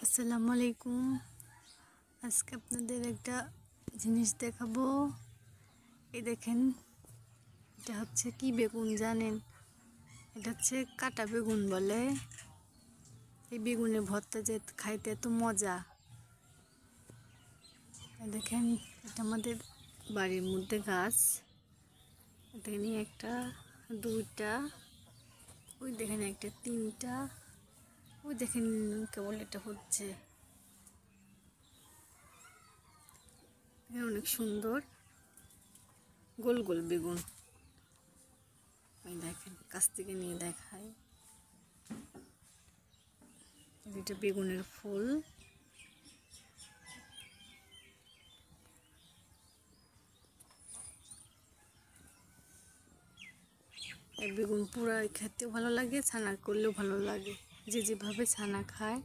আসসালামু আলাইকুম। আজকে আপনাদের একটা জিনিস দেখাবো। এই দেখেন, এটা হচ্ছে কি বেগুন জানেন? এটা হচ্ছে কাটা বেগুন বলে। এই বেগুনের ভর্তা যে খাইতে এত মজা। দেখেন, এটা আমাদের বাড়ির মধ্যে গাছ। দেখেন একটা, দুইটা, ওই দেখেন একটা, তিনটা, ওই দেখেন কেবল এটা হচ্ছে। অনেক সুন্দর গোল গোল বেগুন। দেখেন, কাছ থেকে নিয়ে দেখায়। এটা বেগুনের ফুল। এই বেগুন পুরা খেতেও ভালো লাগে, ছানা করলেও ভালো লাগে, যে যেভাবে ছানা খায়।